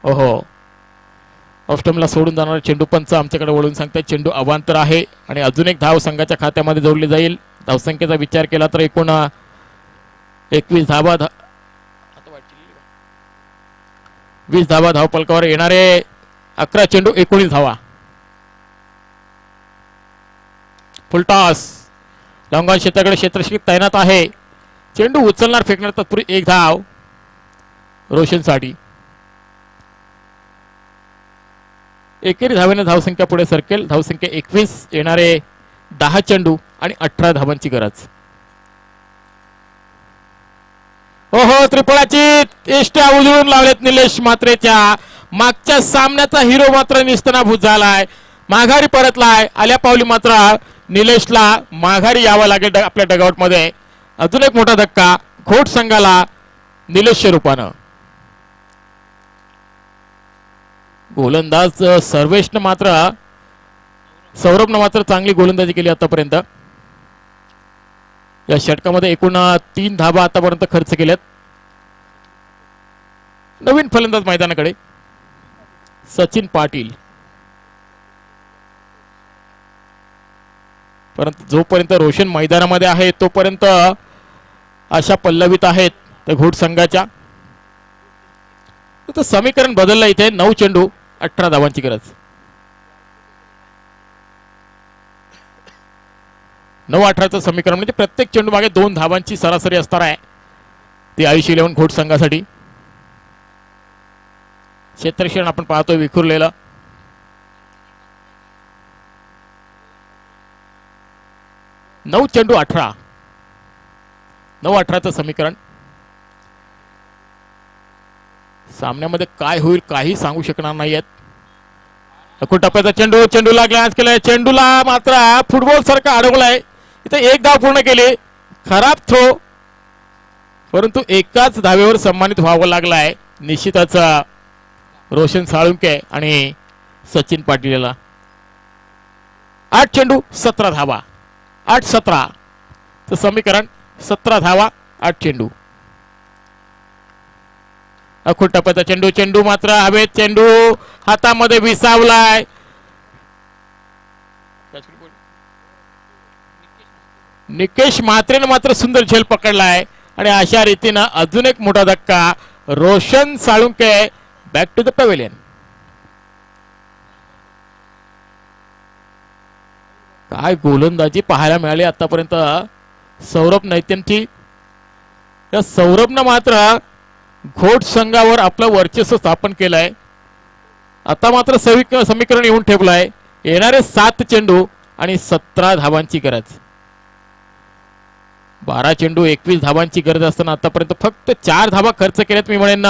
ओहो, ऑफस्टमला सोडून जाणारा चेंडू पंच आमच्याकडे वळून सांगतात चेंडू अवांतर आहे आणि अजून एक धाव संघाच्या खात्यामध्ये जोडली जाईल. धावसंख्येचा विचार केला तर एकूण 21 धावा, 20 धावा धावपलकावर. येणारे 11 चेंडू 19 धावा. फुलटॉस लॉंगॉन क्षेत्राकडे क्षेत्ररक्षक तैनात आहे. चेंडू उचलणार फेकणार तत्पूर्वी 1 धाव रोशनसाठी. एकेरी धावेने धावसंख्या पुढे सरकेल. धावसंख्या 21. येणारे 10 चेंडू आणि 18 धावांची गरज. ओहो, त्रिफळाची एष्ट्या उजळून लावलेत निलेश म्हात्रेच्या. मागच्या सामन्याचा हिरो मात्र निस्तनाभूत झालाय, माघारी परतलाय. आल्या पावली मात्र निलेशला माघारी यावं लागेल आपल्या डगआउट मध्ये. अजून एक मोठा धक्का घोट संघाला निलेश रूपानं. गोलंदाज सर्वेशनं मात्र सौरभनं मात्र चांगली गोलंदाजी केली आतापर्यंत. या षटकामध्ये एकूण 3 धावा आतापर्यंत खर्च केल्यात. नवीन फलंदाज मैदानाकडे सचिन पाटील. परंतु जोपर्यंत रोशन मैदानामध्ये आहे तोपर्यंत अशा पल्लवीत आहेत त्या घोट संघाच्या. तर समीकरण बदललं. इथे 9 चेंडू 18 धावांची गरज. 9-18चं समीकरण म्हणजे प्रत्येक चेंडू मागे 2 धावांची सरासरी असणार आहे. ती आयुष 11 घोट संघासाठी. क्षेत्रक्षण आपण पाहतोय विखुरलेलं. नऊ चेंडू 18. 9-18चं समीकरण. सामन्यामध्ये काय होईल काही सांगू शकणार नाहीयेत. टप्प्याचा चेंडू, चेंडू लागला आज केलाय. चेंडूला मात्र फुटबॉल सारखा अडवलाय. इथे 1 धाव पूर्ण केली. खराब थ्रो, परंतु एकाच धावेवर सन्मानित व्हावं लागलाय निश्चितच रोशन साळुंके आणि सचिन पाटीलला. 8 चेंडू 17 धावा. 8-17 चं समीकरण. 17 धावा 8 चेंडू. अखूट टप्प्याचा चेंडू, चेंडू मात्र हवेत. चेंडू हातामध्ये विसावलाय. निकेश म्हात्रेनं मात्र सुंदर झेल पकडलाय आणि अशा रीतीनं अजून एक मोठा धक्का. Roshan Salunkhe back to the pavilion. काय गोलंदाजी पाहायला मिळाली आतापर्यंत सौरभ नैत्यांची. या सौरभनं मात्र घोट संघावर आपलं वर्चस्व स्थापन केलंय. आता मात्र समीकरण येऊन ठेवलंय. येणारे 7 चेंडू आणि 17 धावांची गरज. 12 चेंडू 21 धावांची गरज असताना आतापर्यंत फक्त 4 धावा खर्च केल्यात मी म्हणेन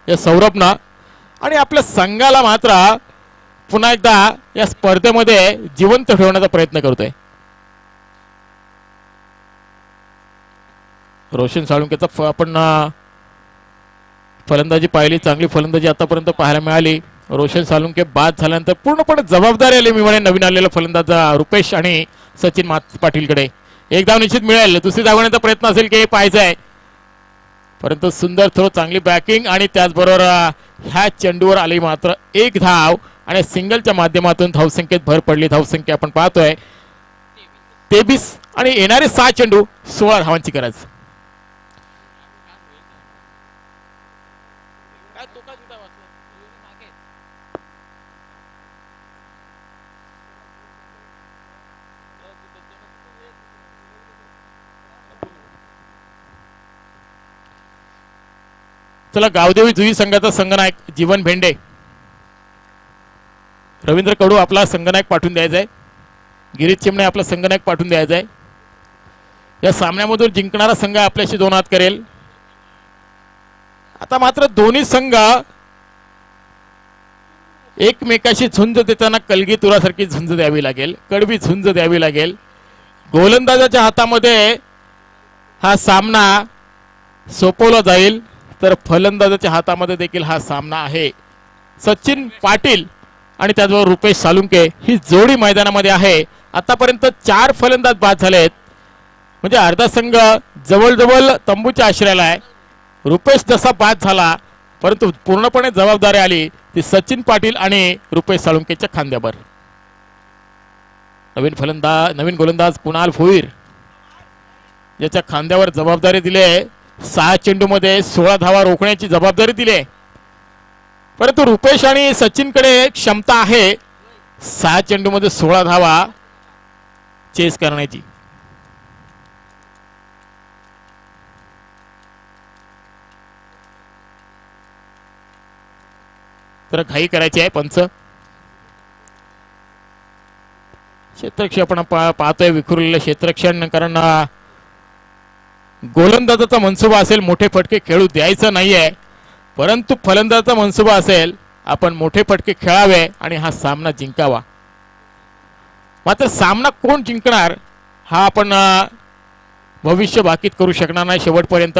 या सौरभनं. आणि आपल्या संघाला मात्र पुन्हा एकदा या स्पर्धेमध्ये जिवंत ठेवण्याचा प्रयत्न करतोय. रोशन साळुंकेचा आपण फलंदाजी पाहिली. चांगली फलंदाजी आतापर्यंत पाहायला मिळाली. रोशन सालुंके बाद झाल्यानंतर पूर्णपणे जबाबदारी आली मी म्हणे नवीन आलेला फलंदाज रुपेश आणि सचिन पाटीलकडे. एक धाव निश्चित मिळेल. दुसरी धावण्याचा प्रयत्न असेल की पाहायचं आहे, परंतु सुंदर थ्रो, चांगली बॅकिंग आणि त्याचबरोबर ह्या चेंडूवर आली मात्र एक धाव आणि सिंगलच्या माध्यमातून धावसंख्येत भर पडली. धावसंख्या आपण पाहतोय 23 आणि येणारे 6 चेंडू 16 धावांची गरज. चला, गावदेवी जुई संघाचा संघनायक जीवन भेंडे, रवींद्र कडू आपला संघनायक पाठवून द्यायचा आहे. गिरीश चिमणे आपला संघनायक पाठवून द्यायचा आहे. या सामन्यामधून जिंकणारा संघ आपल्याशी 2 हात करेल. आता मात्र दोन्ही संघ एकमेकाशी झुंज देताना कलगी तुरासारखी झुंज द्यावी लागेल, कडवी झुंज द्यावी लागेल. गोलंदाजाच्या हातामध्ये हा सामना सोपवला जाईल, तर फलंदाजाच्या हातामध्ये देखील हा सामना आहे. सचिन पाटील आणि त्याचबरोबर रुपेश सालुंके ही जोडी मैदानामध्ये आहे. आतापर्यंत 4 फलंदाज बाद झालेत, म्हणजे अर्धा संघ जवळजवळ तंबूच्या आश्रयाला आहे. रुपेश जसा बाद झाला, परंतु पूर्णपणे जबाबदारी आली ती सचिन पाटील आणि रुपेश साळुंकेच्या खांद्यावर. नवीन गोलंदाज कुणाल भोईर याच्या खांद्यावर जबाबदारी दिली. 6 चेंडूमध्ये 16 धावा रोखण्याची जबाबदारी दिली, परंतु रुपेश आणि सचिनकडे क्षमता आहे 6 चेंडूमध्ये 16 धावा चेस करण्याची. तर घाई करायची आहे. पंच क्षेत्ररक्षण आपण पाहतोय, विखुरलेलं क्षेत्ररक्षण, कारण गोलंदाजाचा मनसुबा असेल मोठे फटके खेळू द्यायचं नाहीये, परंतु फलंदाजाचा मनसुबा असेल आपण मोठे फटके खेळावे आणि हा सामना जिंकावा. मात्र सामना कोण जिंकणार हा आपण भविष्य भाकीत करू शकणार नाही शेवटपर्यंत.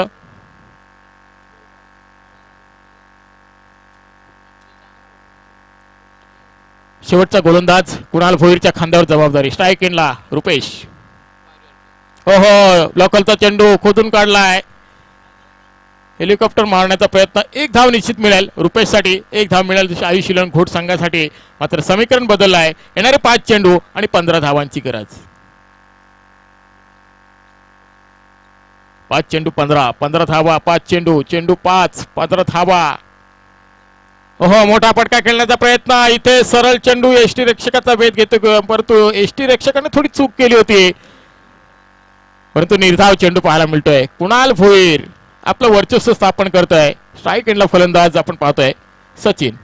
शेवटचा गोलंदाज कुणाल भोईरच्या खांद्यावर जबाबदारी. स्ट्राईक एंडला रुपेश. हो, लोकलचा चेंडू खोदून काढलाय. हेलिकॉप्टर मारण्याचा प्रयत्न. 1 धाव निश्चित मिळेल रुपेशसाठी, 1 धाव मिळेल आयुषीलन घोट संघासाठी. मात्र समीकरण बदललं आहे. येणारे 5 चेंडू आणि 15 धावांची गरज. 5 चेंडू 15 धावा. 5 चेंडू 5 15 धावा. हो, मोठा फटका खेळण्याचा प्रयत्न. इथे सरळ चेंडू एसटी रक्षकाचा भेद घेतो, परंतु एसटी रक्षकाने थोडी चूक केली होती, परंतु निर्धाव चेंडू पाहायला मिळतोय. कुणाल भोईर आपलं वर्चस्व स्थापन करतोय. स्ट्राईक एंडला फलंदाज आपण पाहतोय सचिन.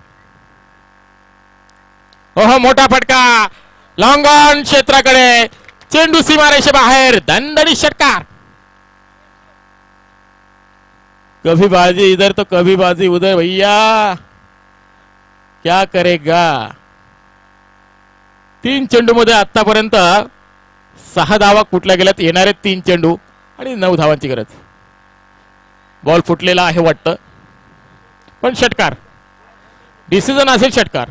हो, मोठा फटका लॉंग ऑन क्षेत्राकडे. चेंडू सीमारेषे बाहेर. दणदणीत षटकार. कभी बाजी इधर तो कभी बाजी उधर. भैया क्या करेगा. 3 चेंडू मध्ये आतापर्यंत 6 धावा कुठल्या गेल्यात. येणारे 3 चेंडू आणि 9 धावांची गरज. बॉल फुटलेला आहे वाटतं, पण षटकार. डिसिजन असेल षटकार.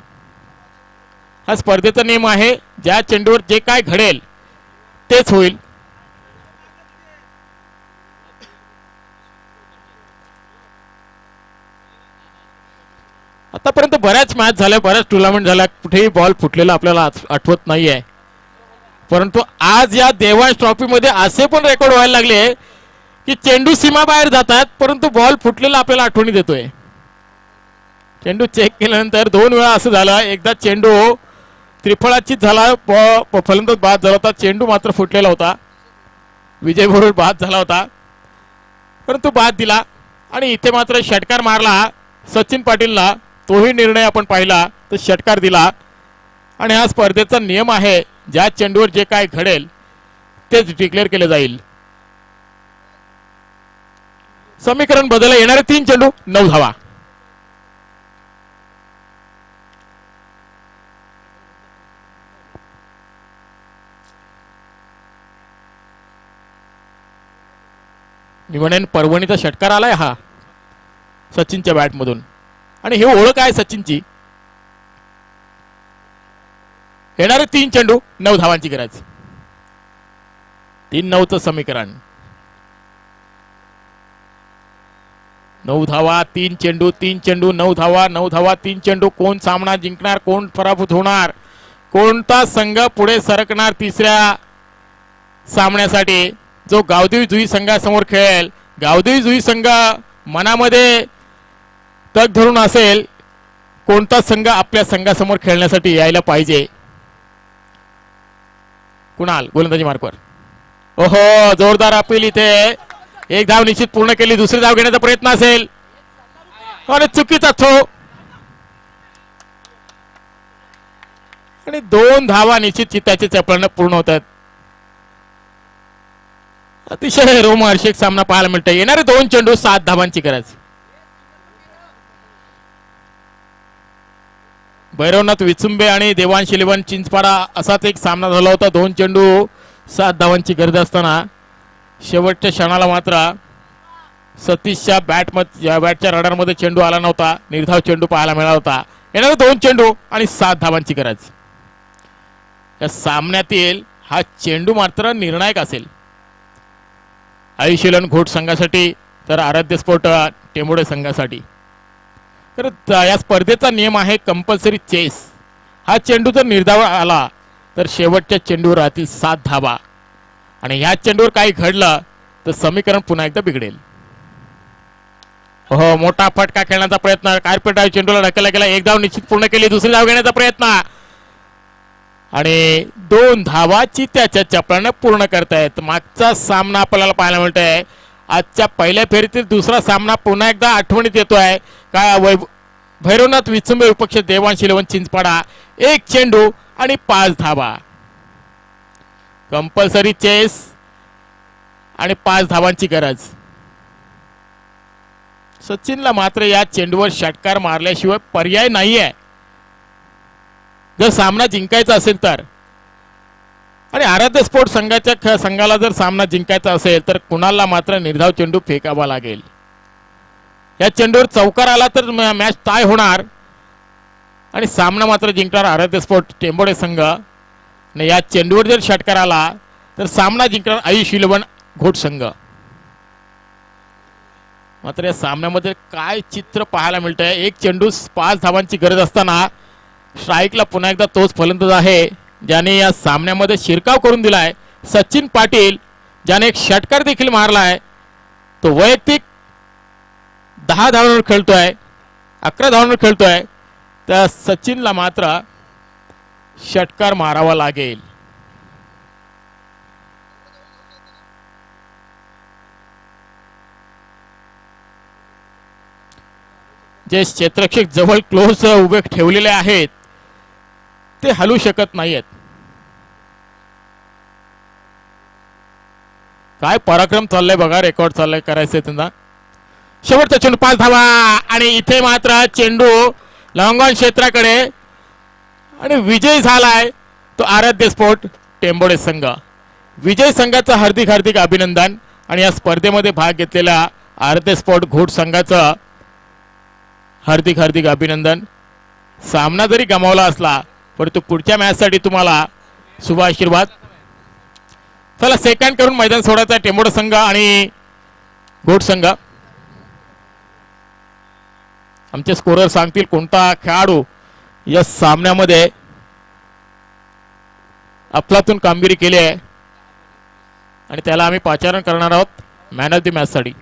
हा स्पर्धेचा नियम आहे, ज्या चेंडूवर जे काय घडेल तेच होईल. आतापर्यंत बऱ्याच मॅच झाल्या, बऱ्याच टुर्नामेंट झाल्या, कुठेही बॉल फुटलेला आपल्याला आठवत नाहीये, परंतु आज या देवांश ट्रॉफी मध्ये असे पण रेकॉर्ड व्हायला लागले की चेंडू सीमाबाहेर जातात, परंतु बॉल फुटलेला आपल्याला आठवणी देतोय. चेंडू चेक केल्यानंतर 2 वेळा असं झालं. एकदा चेंडू त्रिफळाचीत झाला, फलंदाज बाद झाला होता, चेंडू मात्र फुटलेला होता. विजय बरोबर बाद झाला होता, परंतु बाद दिला. आणि इथे मात्र षटकार मारला सचिन पाटीलला. तोही निर्णय आपण पाहिला तर षटकार दिला. आणि हा स्पर्धेचा नियम आहे, ज्या चेंडूवर जे काय घडेल तेच डिक्लेअर केले जाईल. समीकरण बदलले. येणारे 3 चेंडू 9 धावा. मी म्हणेन परभणीचा षटकार आलाय हा सचिनच्या बॅटमधून. आणि ही ओळख आहे सचिनची. येणारे 3 चेंडू 9 धावांची गरज. 3-9चं समीकरण. 9 धावा 3 चेंडू 3 चेंडू 9 धावा 9 धावा 3 चेंडू. कोण सामना जिंकणार, कोण पराभूत होणार, कोणता संघ पुढे सरकणार तिसऱ्या सामन्यासाठी, जो गावदेवी जुई संघासमोर खेळेल. गावदेवी जुई संघ मनामध्ये तग धरून असेल कोणता संघ आपल्या संघासमोर खेळण्यासाठी यायला पाहिजे. कुणाल गोलंदाजी मार्कवर. ओहो, जोरदार अपील इथे. एक धाव निश्चित पूर्ण केली. दुसरी धाव घेण्याचा प्रयत्न असेल आणि चुकीचा थ्रो आणि 2 धावा निश्चित चित्ताच्या चपळाने पूर्ण होतात. अतिशय रोमहर्षक सामना पाहायला मिळतो. येणारे 2 चेंडू 7 धावांची गरज. भैरवनाथ विचुंबे आणि देवांश इलेव्हन चिंचपाडा असाच एक सामना झाला होता. 2 चेंडू 7 धावांची गरज असताना शेवटच्या क्षणाला मात्र सतीशच्या बॅटच्या रडारमध्ये चेंडू आला नव्हता. निर्धाव चेंडू पाहायला मिळाला होता. येणारे 2 चेंडू आणि 7 धावांची गरज. या सामन्यातील हा चेंडू मात्र निर्णायक असेल. आयुष्यलन घोट संघासाठी तर आराध्य स्पोर्ट टेंबोडे संघासाठी. तर या स्पर्धेचा नियम आहे कंपल्सरी चेस. हा चेंडू जर निर्धाव आला तर शेवटच्या चेंडूवर राहतील 7 धावा आणि ह्या चेंडूवर काही घडलं तर समीकरण पुन्हा एकदा बिघडेल. हो, मोठा फटका खेळण्याचा प्रयत्न. कार्पेट चेंडूला ढकलला गेला. 1 धाव निश्चित पूर्ण केली. दुसरी धाव घेण्याचा प्रयत्न आणि 2 धावाची त्याच्या चपळाने पूर्ण करतायत. मागचा सामना आपल्याला पाहायला मिळतोय. आजच्या पहिल्या फेरीतील दुसरा सामना पुन्हा एकदा आठवणीत येतोय. काय भैरवनाथ विचुंबे विपक्ष देवांश इलेव्हन चिंचपाडा. 1 चेंडू आणि 5 धावा. कंपल्सरी चेस आणि 5 धावांची गरज. सचिनला मात्र या चेंडूवर षटकार मारल्याशिवाय पर्याय नाहीये जर सामना जिंकायचा असेल तर. आणि आराध्य स्पोर्ट संघाला जर सामना जिंकायचा असेल तर कुणालला मात्र निर्धाव चेंडू फेकावा लागेल. या चेंडूवर चौकार आला तर मॅच टाय होणार आणि सामना मात्र जिंकणार आराध्य स्पोर्ट टेंबोडे संघ. आणि या चेंडूवर जर षटकार आला तर सामना जिंकणार आयुष इलेव्हन घोट संघ. मात्र या सामन्यामध्ये काय चित्र पाहायला मिळतंय. 1 चेंडू 5 धावांची गरज असताना स्ट्राईकला पुन्हा एकदा तोच फलंदाज आहे ज्याने या सामन्यामध्ये शिरकाव करून दिलाय. सचिन पाटील ज्याने एक षटकार देखील मारलाय. तो वैयक्तिक 10 धावांवर खेळतोय, 11 धावांवर खेळतोय. त्या सचिनला मात्र षटकार मारावा लागेल. जे क्षेत्ररक्षक जवळ क्लोज उभे ठेवलेले आहेत ते हलू शकत नाहीयेत. काय पराक्रम चाललाय बघा. रेकॉर्ड चाललाय करायचंय त्यांना. शेवटचा चेंडू 5 धावा आणि इथे मात्र चेंडू लॉंगॉन क्षेत्राकडे आणि विजय झालाय तो आराध्य स्पोर्ट टेंबोडे संघ. विजय संघाचं हार्दिक हार्दिक अभिनंदन. आणि या स्पर्धेमध्ये भाग घेतलेल्या आराध्य स्पोर्ट घोट संघाचं हार्दिक हार्दिक अभिनंदन. सामना जरी गमावला असला परंतु पुढच्या मॅचसाठी तुम्हाला शुभ आशीर्वाद. चला सेकंड करून मैदान सोडायचा टेंबोडे संघ आणि घोट संघ. आमचे स्कोरर सांगतील कोणता खेळाडू या सामन्यामध्ये अफलातून कामगिरी केली आहे आणि त्याला आम्ही पाचारण करणार आहोत मॅन ऑफ द मॅच साठी.